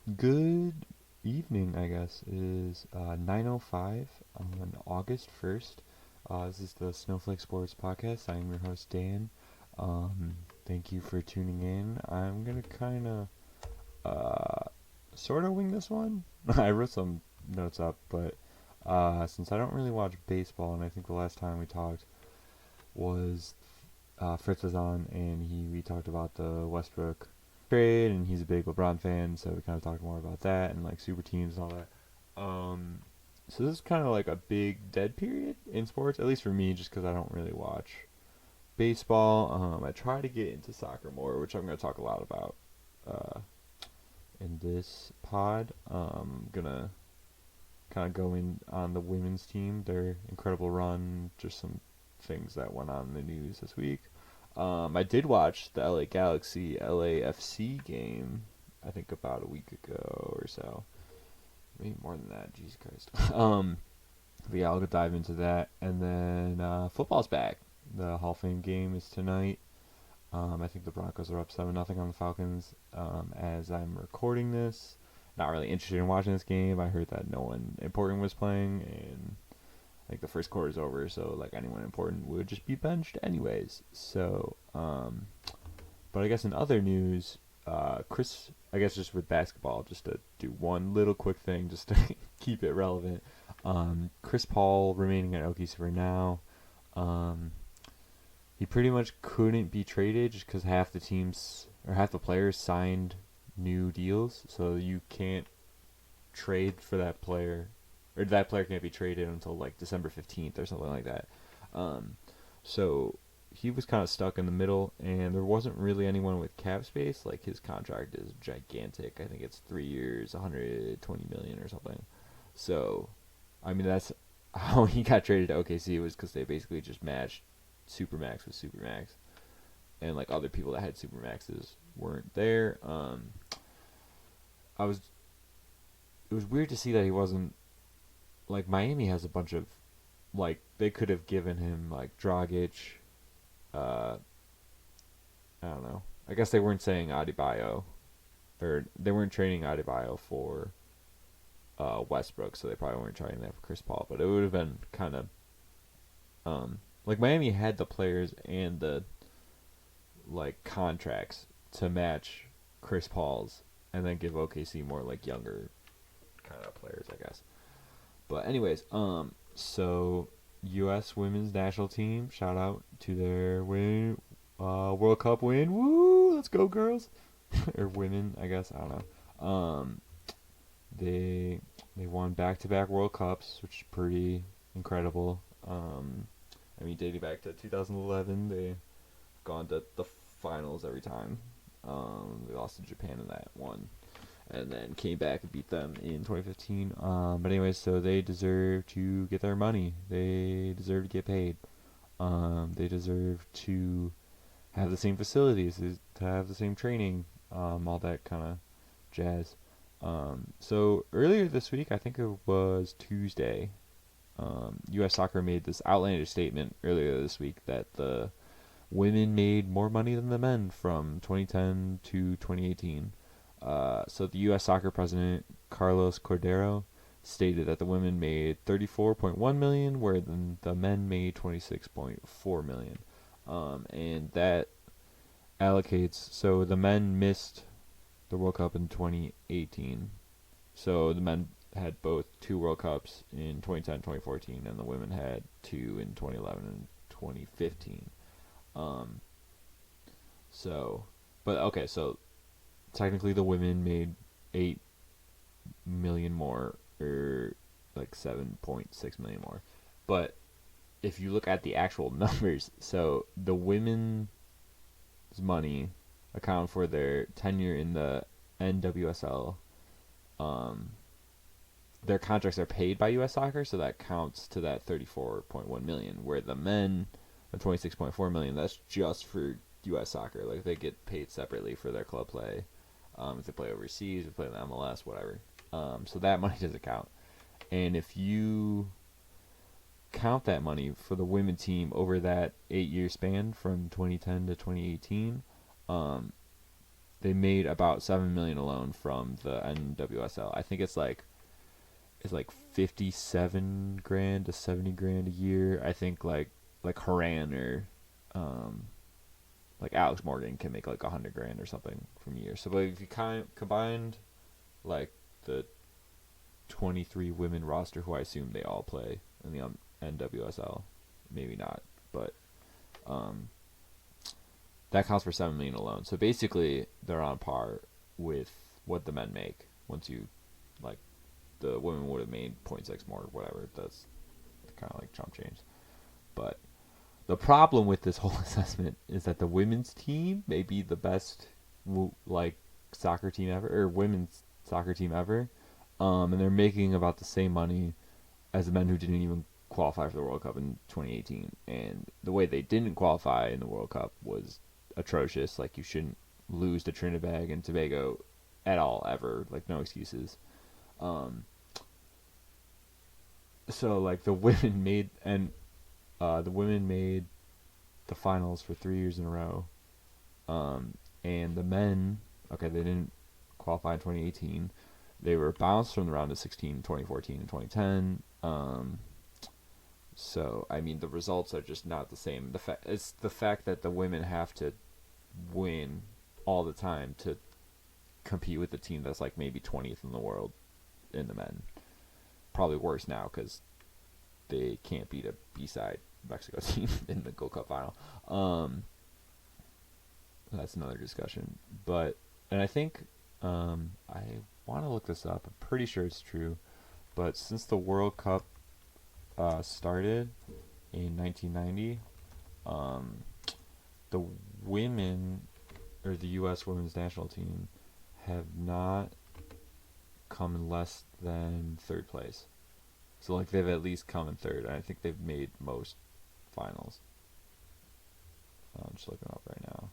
Good evening, I guess. It is 9:05 on August 1st. This is the Snowflake Sports Podcast. I'm your host, Dan. Thank you for tuning in. I'm going to kind of sort of wing this one. I wrote some notes up, but since I don't really watch baseball, and I think the last time we talked was Fritz was on, and we talked about the Westbrook trade, and he's a big LeBron fan, so we kind of talked more about that and like super teams and all that. So this is kind of like a big dead period in sports, at least for me, just because I don't really watch baseball. I try to get into soccer more, which I'm going to talk a lot about uh, in this pod. I'm gonna kind of go in on the women's team, their incredible run, just some things that went on in the news this week. I did watch the LA Galaxy LAFC game, I think about a week ago or so. Maybe more than that, Jesus Christ. But yeah, I'll go dive into that. And then football's back. The Hall of Fame game is tonight. I think the Broncos are up 7-0 on the Falcons as I'm recording this. Not really interested in watching this game. I heard that no one important was playing, and like the first quarter's over, so like anyone important would just be benched anyways. So, but I guess in other news, Chris, I guess just with basketball, just to do one little quick thing, just to keep it relevant. Chris Paul remaining at OKC for now. He pretty much couldn't be traded just because half the teams or half the players signed new deals, so you can't trade for that player, or that player can't be traded until like December 15th or something like that. Um, so he was kind of stuck in the middle, and there wasn't really anyone with cap space. Like his contract is gigantic. I think it's 3 years, 120 million or something. So, I mean that's how he got traded to OKC was because they basically just matched Supermax with Supermax, and like other people that had Supermaxes weren't there. I was It was weird to see that he wasn't like Miami has a bunch of like they could have given him like Dragic. Uh, I don't know. I guess they weren't saying Adebayo, or they weren't trading Adebayo for Westbrook, so they probably weren't trying that for Chris Paul. But it would have been kind of like Miami had the players and the like contracts to match Chris Paul's, and then give OKC more like younger kind of players, I guess. But anyways, so U.S. women's national team, shout out to their World Cup win. Woo, let's go girls, or women, I guess. I don't know. They they won back-to-back World Cups, which is pretty incredible. I mean, dating back to 2011, they've gone to the finals every time. They lost to Japan in that one, and then came back and beat them in 2015. But anyways, so they deserve to get their money. They deserve to get paid. They deserve to have the same facilities, to have the same training, all that kind of jazz. So earlier this week, I think it was Tuesday, U.S. Soccer made this outlandish statement earlier this week that the women made more money than the men from 2010 to 2018. So the U.S. Soccer president Carlos Cordeiro stated that the women made 34.1 million, where the men made 26.4 million, and that allocates. So the men missed the World Cup in 2018. So the men had both two World Cups in 2010, 2014, and the women had two in 2011 and 2015. Um, so, but okay, so technically the women made 8 million more, or like 7.6 million more. But if you look at the actual numbers, so the women's money account for their tenure in the NWSL. Their contracts are paid by U.S. Soccer, so that counts to that 34.1 million. Where the men, the 26.4 million, that's just for U.S. Soccer. Like they get paid separately for their club play. If they play overseas, if they play in the MLS, whatever. So that money doesn't count. And if you count that money for the women team over that 8-year span from 2010 to 2018, they made about 7 million alone from the NWSL. I think it's like 57 grand to 70 grand a year. I think like Haran or um like Alex Morgan can make like 100 grand or something from a year. So but if you combined like the 23 women roster, who I assume they all play in the NWSL, maybe not, but um that counts for 7 million alone. So basically they're on par with what the men make. Once you like, the women would have made point 0.6 more, whatever. That's kind of like chump change. But the problem with this whole assessment is that the women's team may be the best like soccer team ever, or women's soccer team ever, and they're making about the same money as the men who didn't even qualify for the World Cup in 2018. And the way they didn't qualify in the World Cup was atrocious. Like, you shouldn't lose to Trinidad and Tobago at all, ever. Like, no excuses. So like the women made the finals for 3 years in a row, and the men, okay, they didn't qualify in 2018. They were bounced from the round of 16 in 2014 and 2010. So I mean the results are just not the same. It's the fact that the women have to win all the time to compete with the team that's like maybe 20th in the world in the men. Probably worse now because they can't beat a B-side Mexico team in the Gold Cup final. That's another discussion. But, and I think, I want to look this up. I'm pretty sure it's true. But since the World Cup started in 1990, the women, or the U.S. women's national team, have not come in less than third place. So like they've at least come in third, and I think they've made most finals. I'm just looking up right now.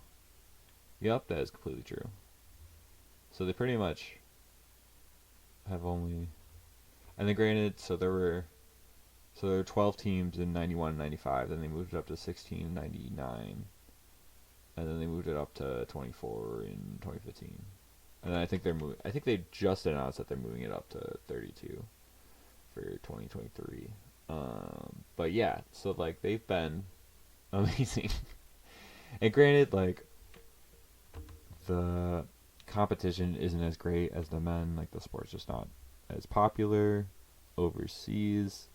Yep, that is completely true. So they pretty much have only, and then granted, so there were 12 teams in 91 and 95, then they moved it up to 16 in 99, and then they moved it up to 24 in 2015. And I think I think they just announced that they're moving it up to 32 for 2023. But yeah, so like they've been amazing. And granted, like the competition isn't as great as the men. Like the sport's just not as popular overseas.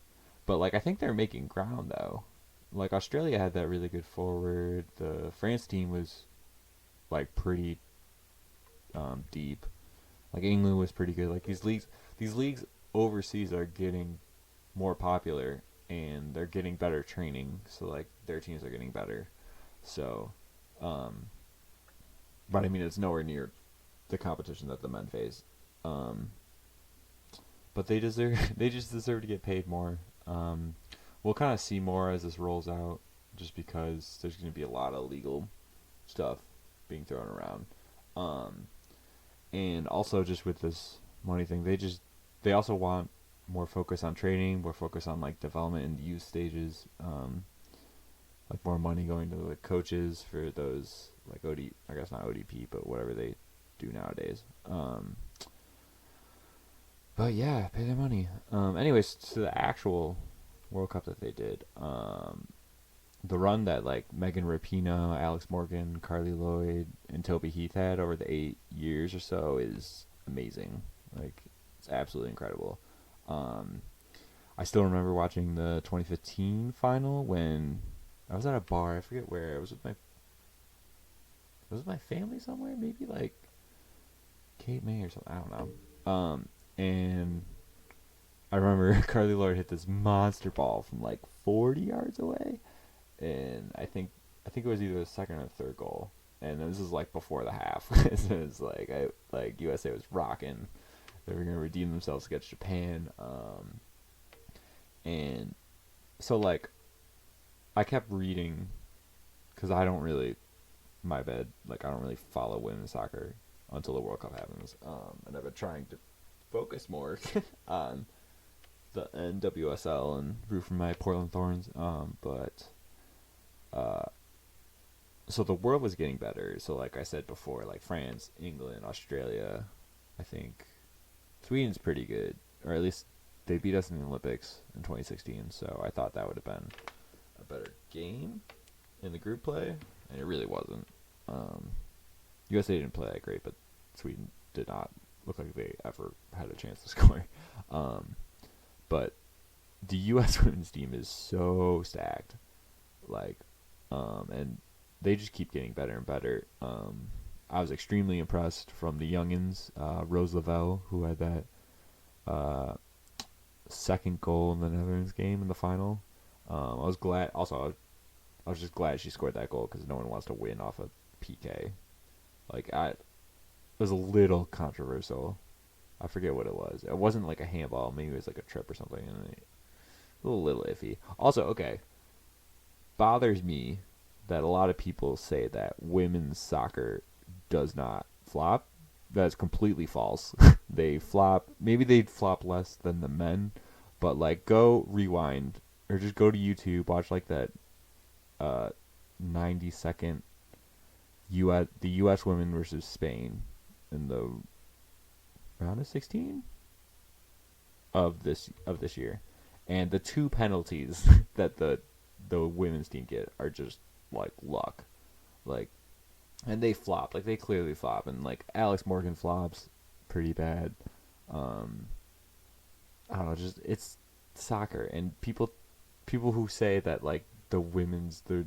But like I think they're making ground though. Like Australia had that really good forward. The France team was like pretty deep. Like England was pretty good. Like these leagues overseas are getting more popular, and they're getting better training. So like their teams are getting better. So, but I mean it's nowhere near the competition that the men face. But they just deserve to get paid more. We'll kind of see more as this rolls out, just because there's going to be a lot of legal stuff being thrown around. And also just with this money thing, they also want more focus on training, more focus on like development in the youth stages, like more money going to the coaches for those like I guess not ODP, but whatever they do nowadays. But yeah, pay their money. Anyways, to the actual World Cup that they did, the run that like Megan Rapinoe, Alex Morgan, Carly Lloyd, and Toby Heath had over the 8 years or so is amazing. Like, it's absolutely incredible. I still remember watching the 2015 final when I was at a bar. I forget where. I was with my family somewhere. Maybe like Cape May or something. I don't know. And I remember Carly Lloyd hit this monster ball from like 40 yards away. And I think it was either the second or third goal, and this is like before the half. So it was like USA was rocking. They were gonna redeem themselves against Japan, and so like I kept reading because I don't really follow women's soccer until the World Cup happens, and I've been trying to focus more on the NWSL and root for my Portland Thorns, but so the world was getting better. So like I said before, like France, England, Australia, I think Sweden's pretty good, or at least they beat us in the Olympics in 2016. So I thought that would have been a better game in the group play, and it really wasn't. USA didn't play that great, but Sweden did not look like they ever had a chance to score. But the U.S. women's team is so stacked, like, and they just keep getting better and better. I was extremely impressed from the youngins, Rose Lavelle, who had that second goal in the Netherlands game in the final. I was glad. Also, I was just glad she scored that goal because no one wants to win off a PK. Like it was a little controversial. I forget what it was. It wasn't like a handball. Maybe it was like a trip or something. And a little iffy. Also, okay, bothers me that a lot of people say that women's soccer does not flop. That's completely false. They flop. Maybe they flop less than the men, but like go rewind or just go to YouTube, watch like that 90-second the US women versus Spain in the round of 16 of this year. And the two penalties that the women's team get are just like luck. Like, and they flop. Like they clearly flop, and like Alex Morgan flops pretty bad. I don't know, just it's soccer, and people who say that like the women's they're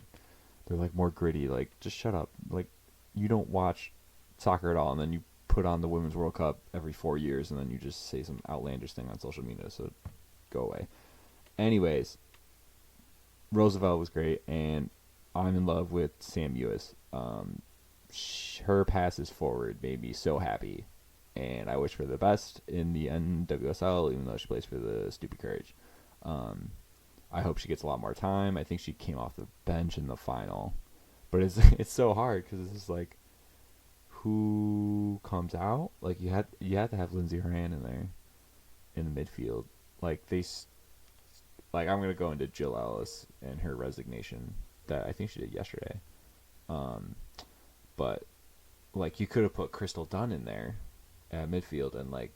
like more gritty, like just shut up. Like you don't watch soccer at all, and then you put on the Women's World Cup every 4 years, and then you just say some outlandish thing on social media, so go away. Anyways, Roosevelt was great, and I'm in love with Sam Ewis. Her passes forward made me so happy, and I wish her the best in the NWSL, even though she plays for the Stupid Courage. I hope she gets a lot more time. I think she came off the bench in the final, but it's so hard because it's just like who comes out. Like you had to have Lindsey Horan in there in the midfield. Like I'm gonna go into Jill Ellis and her resignation that I think she did yesterday. But like you could have put Crystal Dunn in there at midfield, and like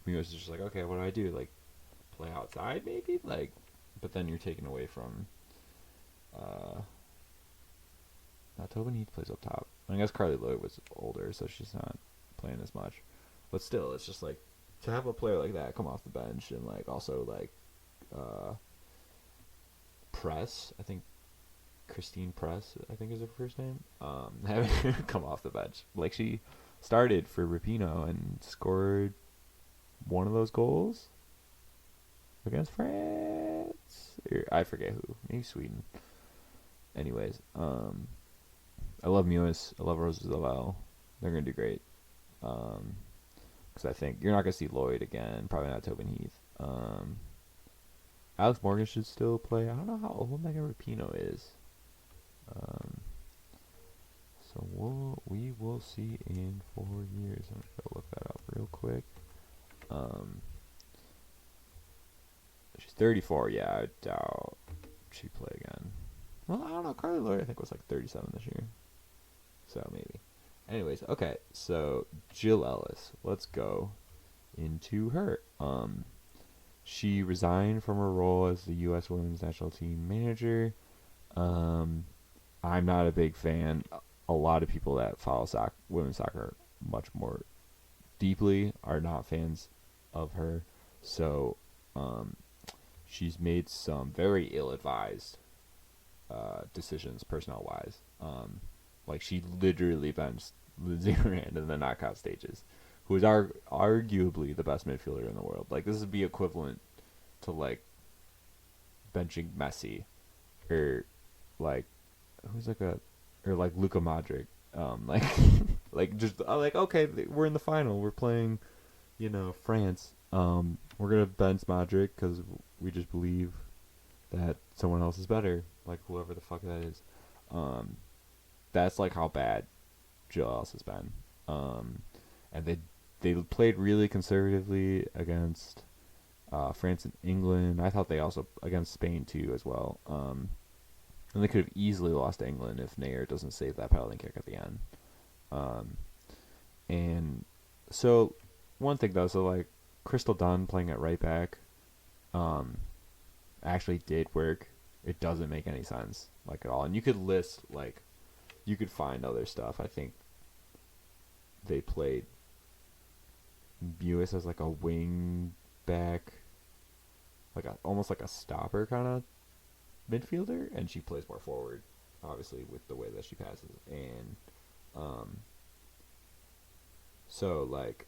me was just like, okay, what do I do? Like play outside maybe? Like, but then you're taken away from. Not Tobin Heath plays up top. I guess Carly Lloyd was older, so she's not playing as much. But still, it's just like to have a player like that come off the bench and like also like Press. I think Christine Press, I think is her first name. Having her come off the bench, like she started for Rapinoe and scored one of those goals against France. I forget who. Maybe Sweden. Anyways, I love Mewis. I love Rose Lavelle. They're gonna do great. Because I think you're not gonna see Lloyd again. Probably not Tobin Heath. Alex Morgan should still play. I don't know how old Megan Rapinoe is. So we will see in 4 years. I'm just gonna look that up real quick. She's 34. Yeah, I doubt she'd play again. Well, I don't know. Carly Lloyd, I think, was like 37 this year. So maybe. Anyways, okay. So Jill Ellis. Let's go into her. She resigned from her role as the U.S. Women's National Team manager. I'm not a big fan. A lot of people that follow women's soccer much more deeply are not fans of her. So she's made some very ill-advised decisions personnel-wise. Like she literally benched Lindsey Horan in the knockout stages, who is arguably the best midfielder in the world. Like this would be equivalent to like benching Messi, or like who's like like Luka Modric. Like like just like okay, we're in the final, we're playing, France. We're gonna bench Modric because we just believe that someone else is better, like whoever the fuck that is. That's like how bad Jill Ellis has been. And they played really conservatively against France and England. I thought they also against Spain too as well. And they could have easily lost to England if Nair doesn't save that penalty kick at the end. Um, and so one thing though, so like Crystal Dunn playing at right back, um, actually did work. It doesn't make any sense like at all. And you could list like you could find other stuff. I think they played Buis as like a wing back, like almost like a stopper kind of midfielder, and she plays more forward, obviously with the way that she passes. And so like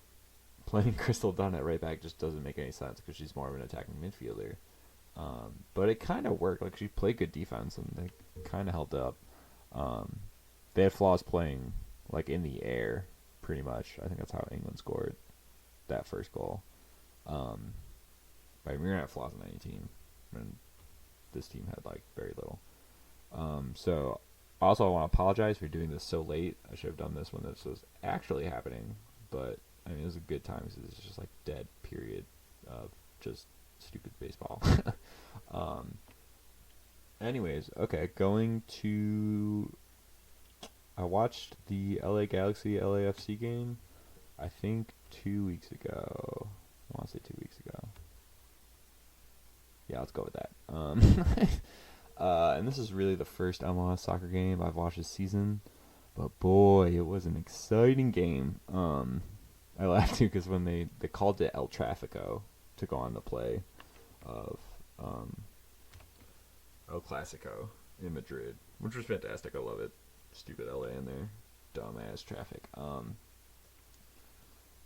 playing Crystal Dunn at right back just doesn't make any sense because she's more of an attacking midfielder. But it kind of worked. Like she played good defense and they kind of held up. They had flaws playing like in the air, pretty much. I think that's how England scored that first goal. But we're gonna have flaws in any team, and this team had like very little. So also I want to apologize for doing this so late. I should have done this when this was actually happening, but I mean it was a good time because it's just like dead period of just stupid baseball. Anyways, okay, I watched the LA Galaxy LAFC game, I think 2 weeks ago. I want to say 2 weeks ago. Yeah, let's go with that. And this is really the first MLS soccer game I've watched this season, but boy, it was an exciting game. I laughed too because when they called it El Traffico to go on the play of El Clasico in Madrid, which was fantastic. I love it. Stupid LA in there, dumbass traffic.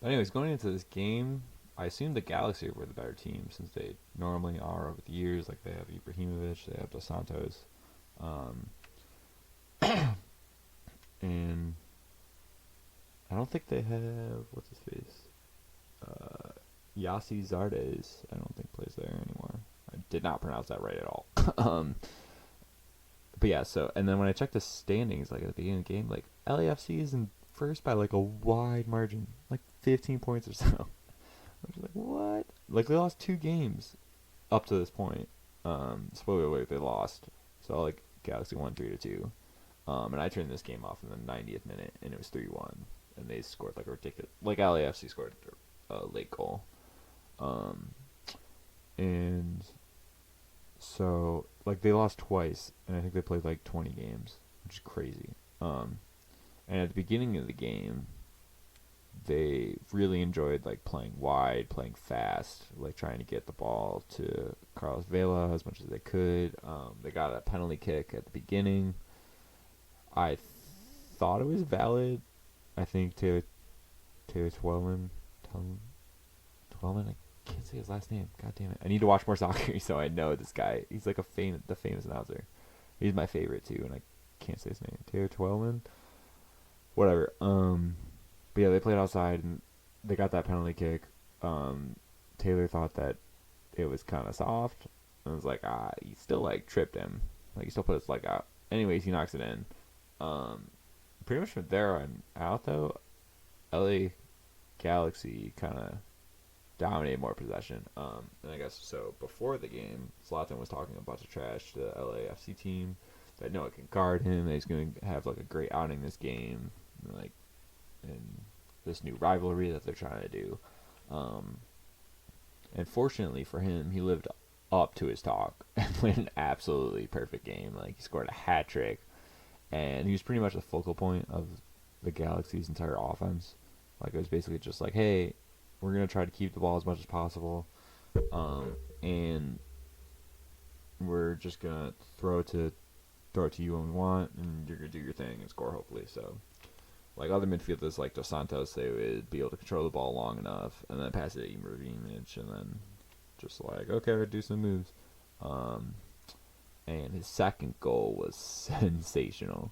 Anyways, going into this game, I assume the Galaxy were the better team since they normally are over the years. Like they have Ibrahimovic, they have Dos Santos, and I don't think they have what's his face, Yassi Zardes. I don't think plays there anymore. I did not pronounce that right at all. But yeah, so and then when I checked the standings, like at the beginning of the game, like LAFC is in first by like a wide margin, like 15 points or so. I was like, what? Like they lost 2 games up to this point. Spoiler alert, they lost. So like Galaxy won 3-2. And I turned this game off in the 90th minute, and it was 3-1, and they scored like a ridiculous. Like LAFC scored a late goal. And so like they lost twice, and I think they played like 20 games, which is crazy. And at the beginning of the game, they really enjoyed like playing wide, playing fast, like trying to get the ball to Carlos Vela as much as they could. They got a penalty kick at the beginning. I thought it was valid. I think Taylor Twellman, I can't say his last name. God damn it! I need to watch more soccer so I know this guy. He's like the famous announcer. He's my favorite too, and I can't say his name. Taylor Twellman, whatever. But yeah, they played outside and they got that penalty kick. Taylor thought that it was kind of soft. And was like, he still like tripped him. Like he still put his leg out. Anyways, he knocks it in. Pretty much from there on out though, LA Galaxy kind of dominated more possession. And I guess so before the game, Zlatan was talking a bunch of trash to the LAFC team that no one can guard him. That he's going to have like a great outing this game, like in this new rivalry that they're trying to do. And fortunately for him, he lived up to his talk and played an absolutely perfect game. Like he scored a hat trick, and he was pretty much the focal point of the Galaxy's entire offense. Like it was basically just like, hey, we're gonna try to keep the ball as much as possible, and we're just gonna throw it to you when we want, and you're gonna do your thing and score hopefully. So, like other midfielders like Dos Santos, they would be able to control the ball long enough and then pass it to Ibrahimovic, and then just like okay, do some moves. And his second goal was sensational.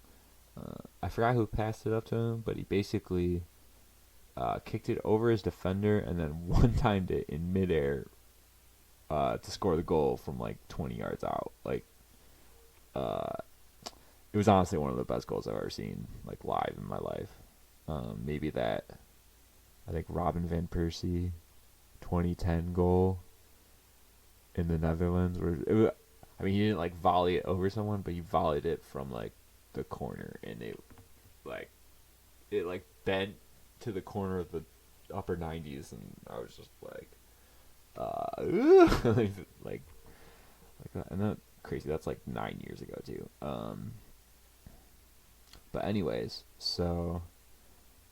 I forgot who passed it up to him, but he basically kicked it over his defender and then one-timed it in midair to score the goal from like 20 yards out. Like, it was honestly one of the best goals I've ever seen like live in my life. Maybe that, I think Robin van Persie 2010 goal in the Netherlands, where I mean, he didn't like volley it over someone, but he volleyed it from like the corner, and like it like bent to the corner of the upper 90s, and I was just like, like, like that. And that crazy. That's like 9 years ago too. But anyways, so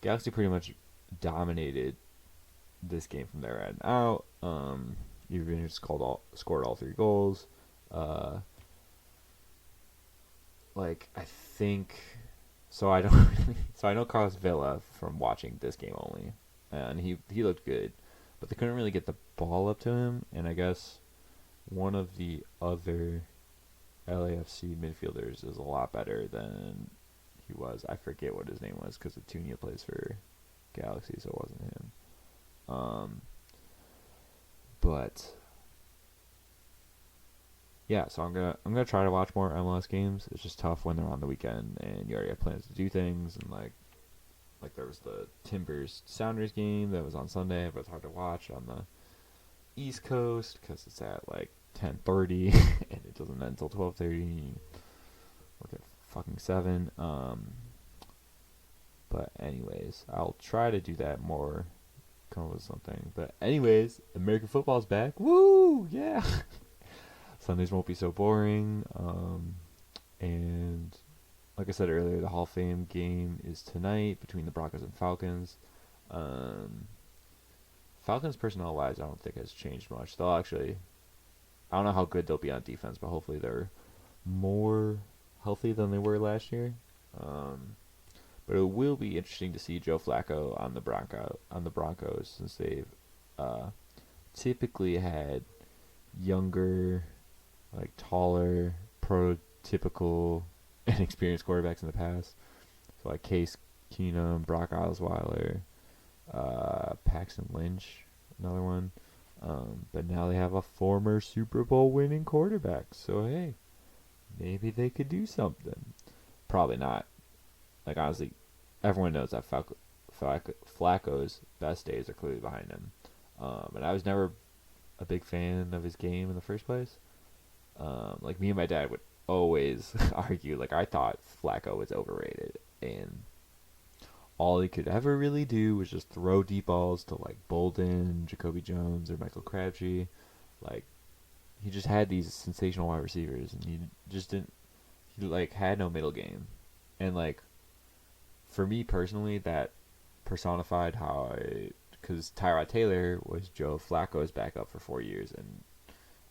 Galaxy pretty much dominated this game from there on out. Even scored all 3 goals. Uh, like I think so. I don't. So I know Carlos Vela from watching this game only, and he looked good, but they couldn't really get the ball up to him. And I guess one of the other LAFC midfielders is a lot better than he was. I forget what his name was because Atunia plays for Galaxy, so it wasn't him. But yeah, so I'm gonna try to watch more MLS games. It's just tough when they're on the weekend and you already have plans to do things, and like there was the Timbers Sounders game that was on Sunday, but it's hard to watch on the East Coast because it's at like 10:30 and it doesn't end until 12:30. Work at fucking 7. But anyways, I'll try to do that more. Come up with something. But anyways, American football's back. Woo! Yeah. Sundays won't be so boring. And like I said earlier, the Hall of Fame game is tonight between the Broncos and Falcons. Falcons personnel-wise, I don't think has changed much. They'll actually, I don't know how good they'll be on defense, but hopefully they're more healthy than they were last year. But it will be interesting to see Joe Flacco on the Broncos, since they've typically had younger, like taller, prototypical, inexperienced quarterbacks in the past. So like Case Keenum, Brock Osweiler, Paxton Lynch, another one. But now they have a former Super Bowl winning quarterback. So hey, maybe they could do something. Probably not. Like honestly, everyone knows that Flacco's best days are clearly behind him. And I was never a big fan of his game in the first place. Like me and my dad would always argue. Like I thought Flacco was overrated, and all he could ever really do was just throw deep balls to like Bolden, Jacoby Jones, or Michael Crabtree. Like he just had these sensational wide receivers, and he just didn't. He like had no middle game, and like for me personally, that personified how because Tyrod Taylor was Joe Flacco's backup for 4 years, and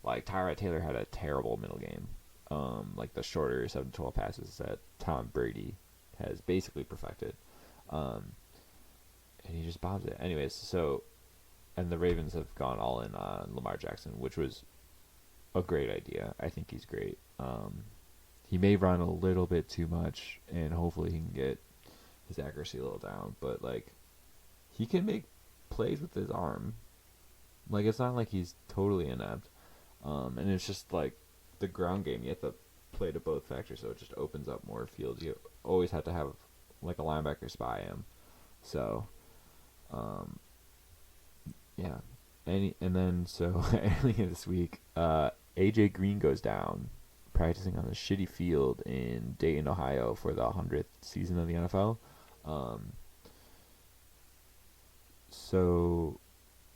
like Tyrod Taylor had a terrible middle game. Like the shorter 7-12 passes that Tom Brady has basically perfected. And he just bombs it. Anyways, so, and the Ravens have gone all in on Lamar Jackson, which was a great idea. I think he's great. He may run a little bit too much, and hopefully he can get his accuracy a little down, but like he can make plays with his arm. Like it's not like he's totally inept. And it's just like the ground game, you have to play to both factors, so it just opens up more fields. You always have to have like a linebacker spy him. So yeah. And then so earlier this week, AJ Green goes down practicing on a shitty field in Dayton, Ohio for the 100th season of the NFL. So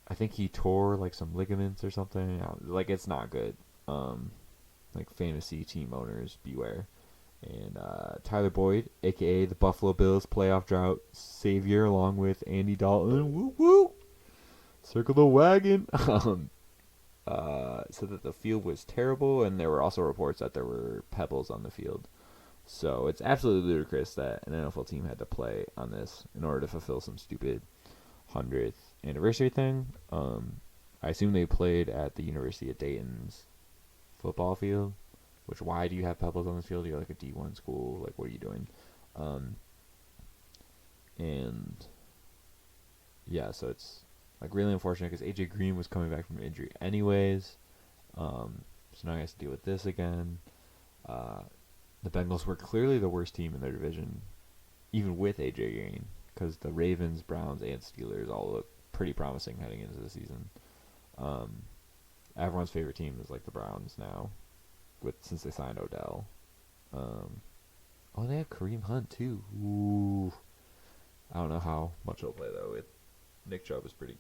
I think he tore like some ligaments or something. Like it's not good. Like fantasy team owners beware. And Tyler Boyd, aka the Buffalo Bills playoff drought savior, along with Andy Dalton, woo woo, circle the wagon. Said that the field was terrible, and there were also reports that there were pebbles on the field. So it's absolutely ludicrous that an NFL team had to play on this in order to fulfill some stupid 100th anniversary thing. I assume they played at the University of Dayton's football field. Which, why do you have pebbles on this field? You're like a D1 school. Like, what are you doing? And yeah, so it's like really unfortunate because AJ Green was coming back from an injury anyways. So now he has to deal with this again. The Bengals were clearly the worst team in their division, even with AJ Green, because the Ravens, Browns, and Steelers all look pretty promising heading into the season. Everyone's favorite team is like the Browns now. since they signed Odell. Um, oh, they have Kareem Hunt too. Ooh, I don't know how much he'll play though. Nick Chubb is had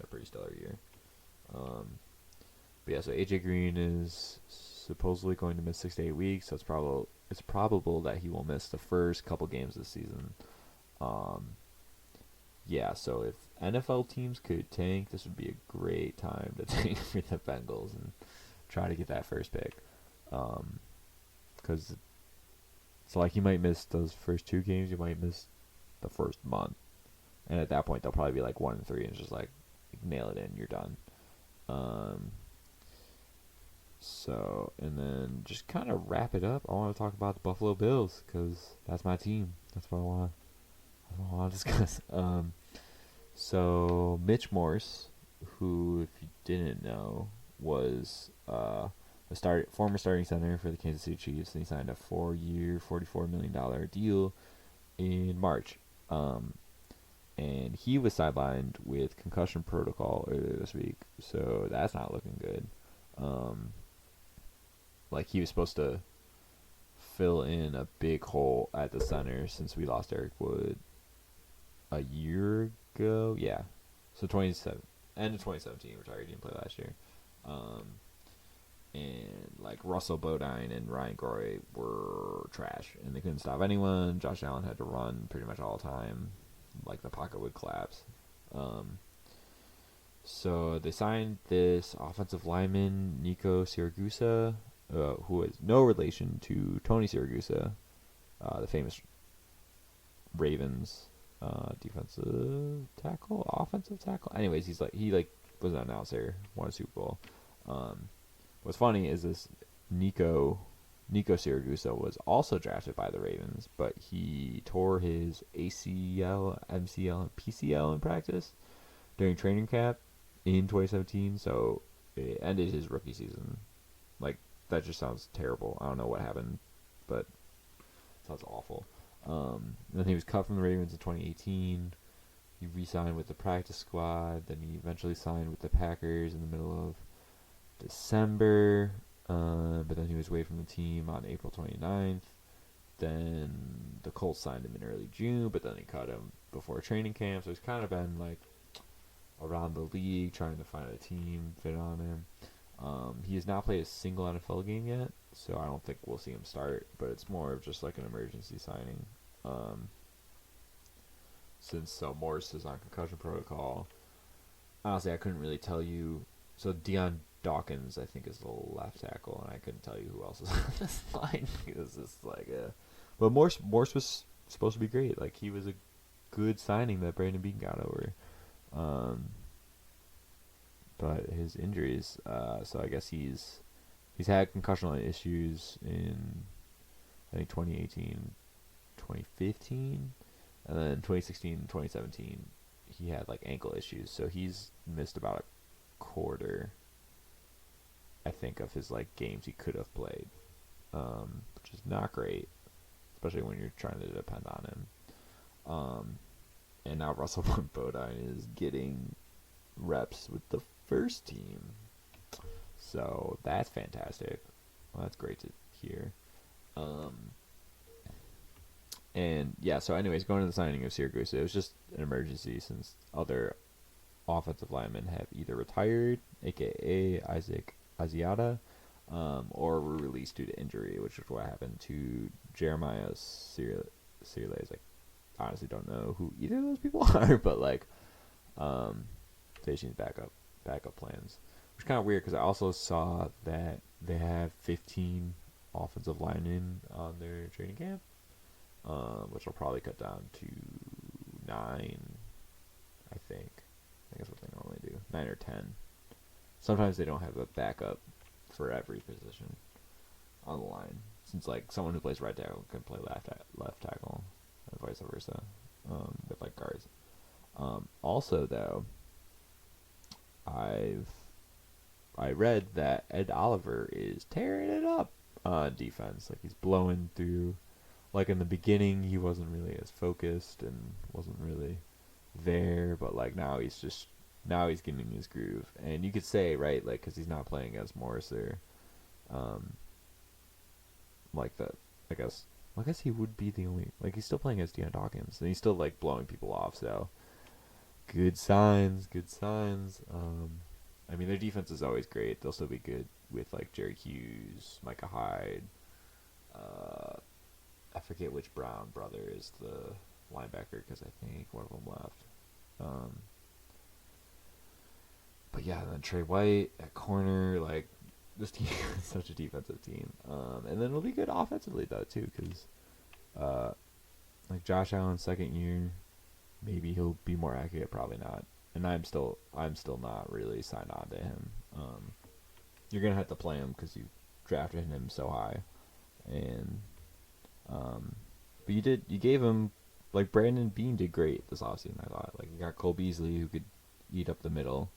a pretty stellar year. But yeah, so AJ Green is supposedly going to miss 6 to 8 weeks. So it's probable that he will miss the first couple games this season. Yeah, so if NFL teams could tank, this would be a great time to tank for the Bengals and try to get that first pick. Because so like you might miss those first 2 games, you might miss the first month, and at that point they'll probably be like 1-3, and it's just like nail it in, you're done. So, and then just kind of wrap it up. I want to talk about the Buffalo Bills because that's my team. That's what I want to discuss. So Mitch Morse, who, if you didn't know, was former starting center for the Kansas City Chiefs, and he signed a 4-year, $44 million deal in March. And he was sidelined with concussion protocol earlier this week, so that's not looking good. Like he was supposed to fill in a big hole at the center since we lost Eric Wood a year ago. Yeah, so end of 2017, retired. He didn't play last year. And like Russell Bodine and Ryan Groy were trash, and they couldn't stop anyone. Josh Allen had to run pretty much all the time, like the pocket would collapse. So they signed this offensive lineman, Nico Siragusa, who is no relation to Tony Siragusa, the famous Ravens offensive tackle. Anyways, he was an announcer, won a Super Bowl. What's funny is this Nico Siragusa was also drafted by the Ravens, but he tore his ACL, MCL, and PCL in practice during training camp in 2017, so it ended his rookie season. Like, that just sounds terrible. I don't know what happened, but it sounds awful. Then he was cut from the Ravens in 2018. He re-signed with the practice squad. Then he eventually signed with the Packers in the middle of December. But then he was away from the team on April 29th. Then the Colts signed him in early June, but then they cut him before training camp. So he's kind of been like around the league trying to find a team fit on him. He has not played a single NFL game yet, so I don't think we'll see him start, but it's more of just like an emergency signing. Since Morris is on concussion protocol, honestly, I couldn't really tell you. So Deion Dawkins, I think, is the left tackle, and I couldn't tell you who else is on this line because it's like But Morse was supposed to be great. Like, he was a good signing that Brandon Beane got over. But his injuries, so I guess he's had concussional issues in, I think, 2018, 2015, and then 2016 and 2017 he had like ankle issues, so he's missed about a quarter, I think, of his like games he could have played, which is not great, especially when you're trying to depend on him. And now Russell Bodine is getting reps with the first team, so that's fantastic. Well, that's great to hear. And yeah, so anyways, going to the signing of Siragusa, it was just an emergency since other offensive linemen have either retired, aka Isaac Asiata, or were released due to injury, which is what happened to Jeremiah Sirles. I honestly don't know who either of those people are, but like, they seem backup plans, which is kind of weird because I also saw that they have 15 offensive linemen on their training camp, which will probably cut down to 9, I think. I think that's what they normally do, 9 or 10. Sometimes they don't have a backup for every position on the line, since like someone who plays right tackle can play left tackle, and vice versa, with like guards. Also, though, I read that Ed Oliver is tearing it up on defense. Like, he's blowing through. Like, in the beginning, he wasn't really as focused and wasn't really there, but like now he's getting his groove. And you could say, right, like, because he's not playing against Morris or like that. I guess. I guess he would be the only. Like, he's still playing as Deion Dawkins, and he's still like blowing people off. So good signs. Good signs. I mean, their defense is always great. They'll still be good with like Jerry Hughes, Micah Hyde. I forget which Brown brother is the linebacker because I think one of them left. Um, but yeah, and then Trey White at corner, like this team is such a defensive team. And then it'll be good offensively though too, because like Josh Allen's second year, maybe he'll be more accurate, probably not. And I'm still not really signed on to him. You're gonna have to play him because you drafted him so high, and but you gave him, like, Brandon Beane did great this offseason. I thought, like, you got Cole Beasley who could eat up the middle,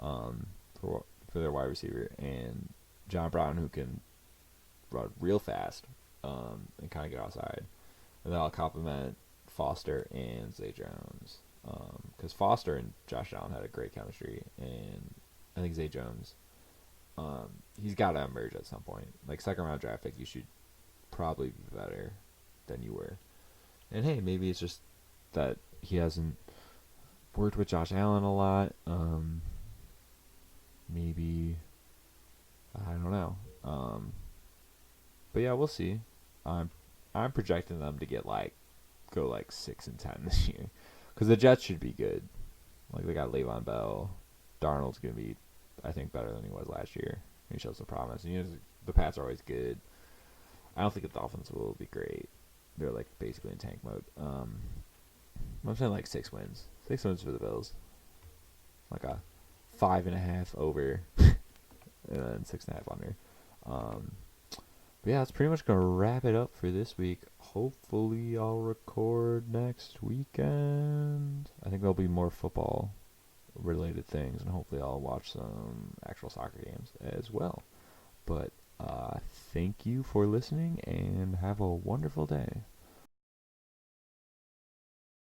for their wide receiver, and John Brown who can run real fast, and kind of get outside, and then I'll compliment Foster and Zay Jones, because Foster and Josh Allen had a great chemistry, and I think Zay Jones, he's got to emerge at some point. Like, second round draft pick, you should probably be better than you were. And hey, maybe it's just that he hasn't worked with Josh Allen a lot. Maybe, I don't know. But yeah, we'll see. I'm projecting them to go 6-10 this year, because the Jets should be good. Like, they got Le'Veon Bell. Darnold's gonna be, I think, better than he was last year. He shows the promise. And the Pats are always good. I don't think the Dolphins will be great. They're like basically in tank mode. I'm saying like 6 wins. 6 wins for the Bills. Like a 5.5 over, and then 6.5 under. But yeah, that's pretty much gonna wrap it up for this week. Hopefully, I'll record next weekend. I think there'll be more football related things, and hopefully, I'll watch some actual soccer games as well. But thank you for listening, and have a wonderful day.